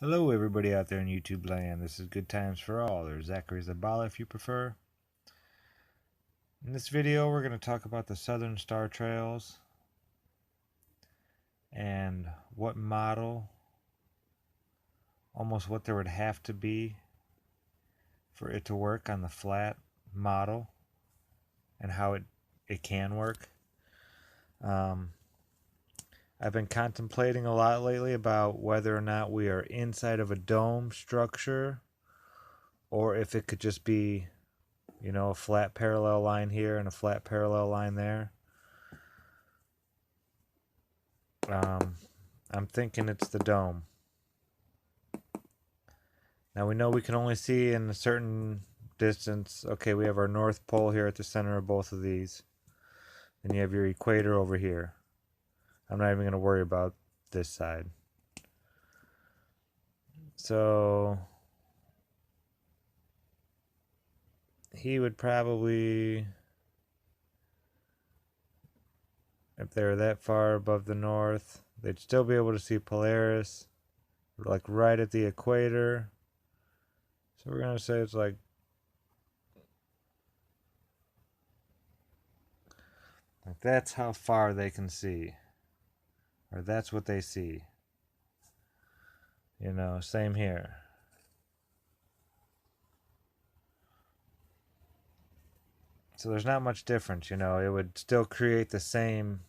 Hello everybody out there in YouTube land. This is Good Times for All, or Zachary Zabala if you prefer. In this video we're going to talk about the Southern Star Trails and what model, almost what there would have to be for it to work on the flat model, and how it can work. I've been contemplating a lot lately about whether or not we are inside of a dome structure, or if it could just be, a flat parallel line here and a flat parallel line there. I'm thinking it's the dome. Now we know we can only see in a certain distance. Okay, we have our North Pole here at the center of both of these. Then you have your equator over here. I'm not even going to worry about this side. So he would probably, if they were that far above the north, they'd still be able to see Polaris, like right at the equator. So we're going to say it's like that's how far they can see. Or that's what they see. Same here. So there's not much difference, it would still create the same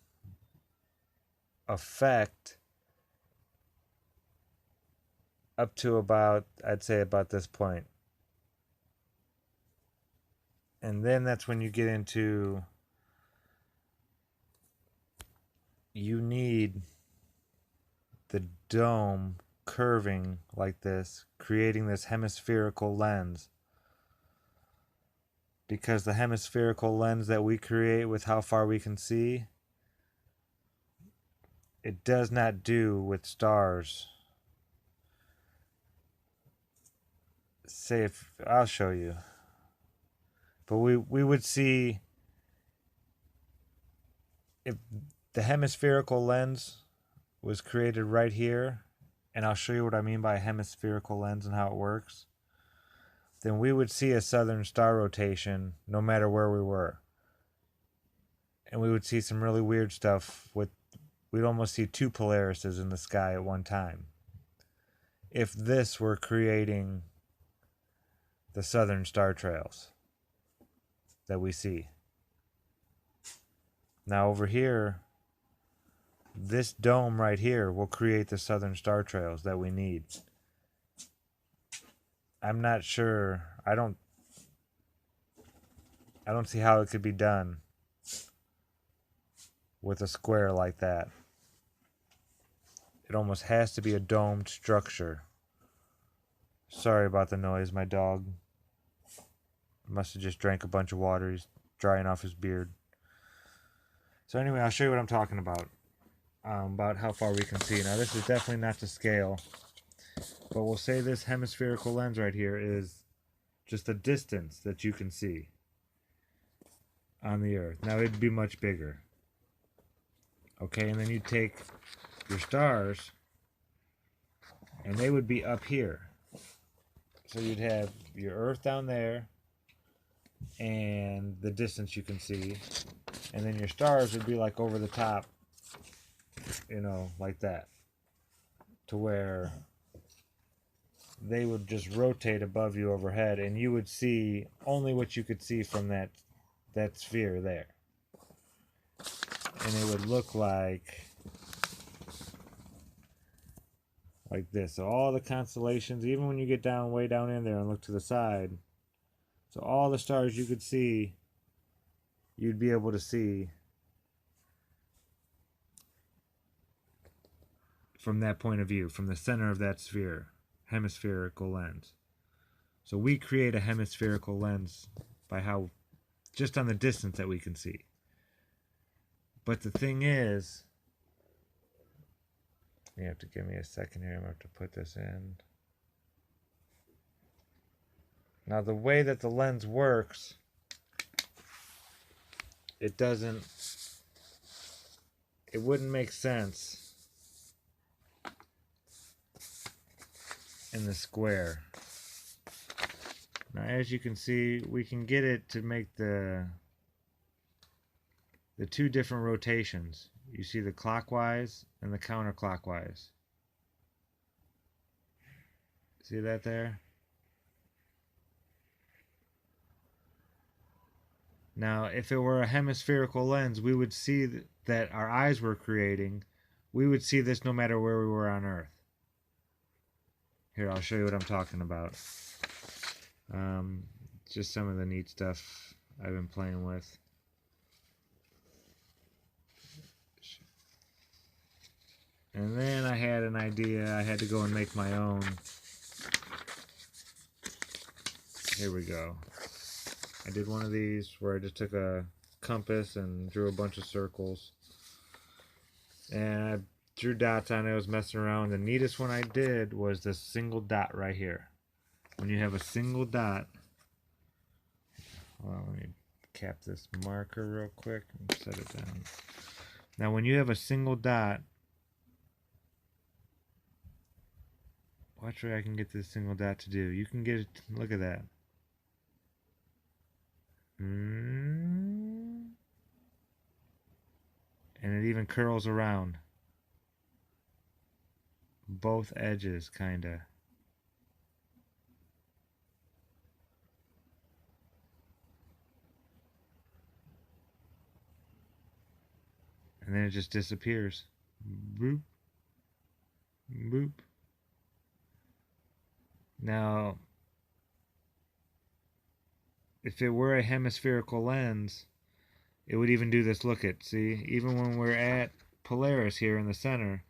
effect up to about, I'd say about this point. And then that's when you get into, you need the dome curving like this, creating this hemispherical lens. Because the hemispherical lens that we create with how far we can see, it does not do with stars. Say if I'll show you. But we would see, if the hemispherical lens was created right here, and I'll show you what I mean by a hemispherical lens and how it works, then we would see a southern star rotation no matter where we were. And we would see some really weird stuff we'd almost see two Polarises in the sky at one time. If this were creating the southern star trails that we see. Now over here, this dome right here will create the southern star trails that we need. I'm not sure. I don't see how it could be done with a square like that. It almost has to be a domed structure. Sorry about the noise. My dog must have just drank a bunch of water. He's drying off his beard. So anyway, I'll show you what I'm talking about how far we can see. Now this is definitely not to scale, but we'll say this hemispherical lens right here is just the distance that you can see on the Earth. Now it'd be much bigger. Okay, and then you take your stars, and they would be up here. So you'd have your Earth down there, and the distance you can see, and then your stars would be like over the top, like that, to where they would just rotate above you overhead, and you would see only what you could see from that sphere there. And it would look like this. So all the constellations, even when you get down way down in there and look to the side, so all the stars you could see, you'd be able to see from that point of view, from the center of that sphere, hemispherical lens. So we create a hemispherical lens by how, just on the distance that we can see. But the thing is, you have to give me a second here. I'm going to have to put this in. Now the way that the lens works, it wouldn't make sense in the square. Now, as you can see, we can get it to make the two different rotations. You see the clockwise and the counterclockwise. See that there? Now, if it were a hemispherical lens, we would see that our eyes were creating. We would see this no matter where we were on Earth. Here, I'll show you what I'm talking about. Just some of the neat stuff I've been playing with. And then I had an idea. I had to go and make my own. Here we go. I did one of these where I just took a compass and drew a bunch of circles. And I drew dots on it. I was messing around. The neatest one I did was this single dot right here. When you have a single dot, well, let me cap this marker real quick and set it down. Now, when you have a single dot, watch what I can get this single dot to do. You can get it, look at that. And it even curls around both edges, kinda. And then it just disappears. Boop. Boop. Now, if it were a hemispherical lens, it would even do this. Look at, see, even when we're at Polaris here in the center,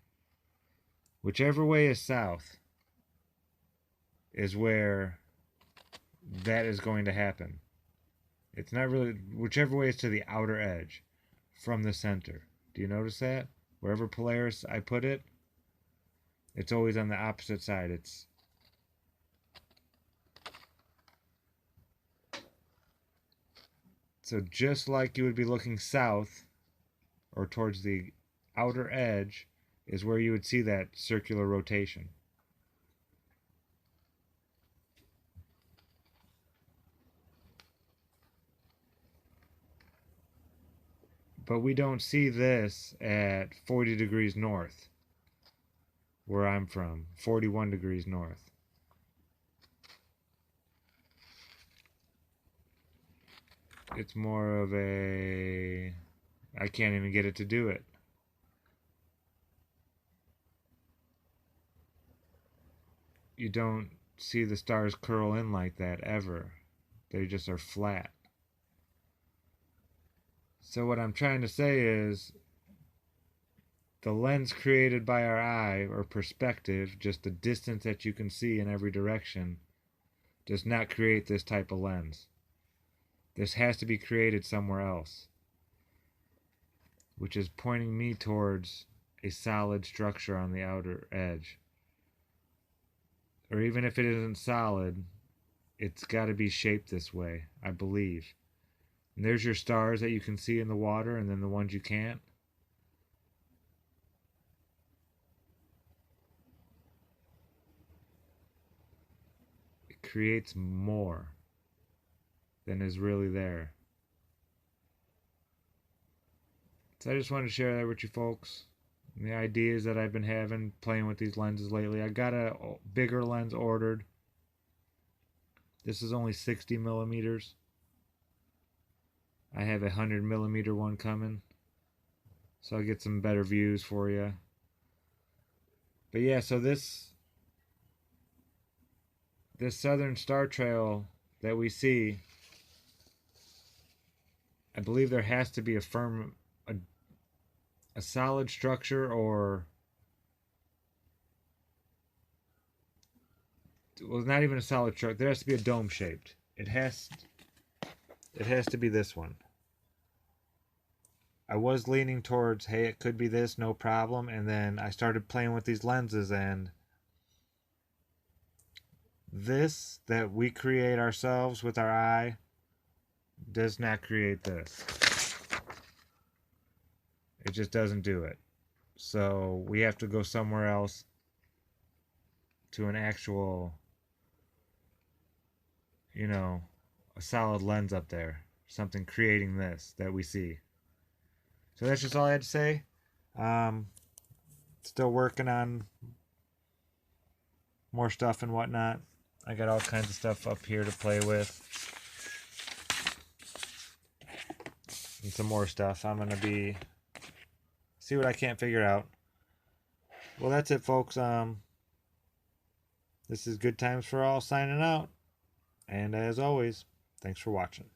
whichever way is south is where that is going to happen. It's not really, whichever way is to the outer edge from the center. Do you notice that? Wherever Polaris I put it, it's always on the opposite side. It's so just like you would be looking south or towards the outer edge is where you would see that circular rotation. But we don't see this at 40 degrees north, where I'm from, 41 degrees north. It's more of a, I can't even get it to do it. You don't see the stars curl in like that ever. They just are flat. So what I'm trying to say is the lens created by our eye, or perspective, just the distance that you can see in every direction, does not create this type of lens. This has to be created somewhere else, which is pointing me towards a solid structure on the outer edge. Or even if it isn't solid, it's got to be shaped this way, I believe. And there's your stars that you can see in the water, and then the ones you can't. It creates more than is really there. So I just wanted to share that with you folks. And the ideas that I've been having playing with these lenses lately. I got a bigger lens ordered. This is only 60 millimeters. I have a 100 millimeter one coming, so I'll get some better views for you. But yeah, so this southern star trail that we see, I believe there has to be a solid structure, or, well, not even a solid structure. There has to be a dome shaped. It has to be this one. I was leaning towards, hey, it could be this, no problem. And then I started playing with these lenses, and this that we create ourselves with our eye does not create this. It just doesn't do it. So we have to go somewhere else to an actual, you know, a solid lens up there. Something creating this that we see. So that's just all I had to say. Still working on more stuff and whatnot. I got all kinds of stuff up here to play with. And some more stuff. I'm going to see what I can't figure out. Well, that's it, folks. This is Good Times for All signing out. And as always, thanks for watching.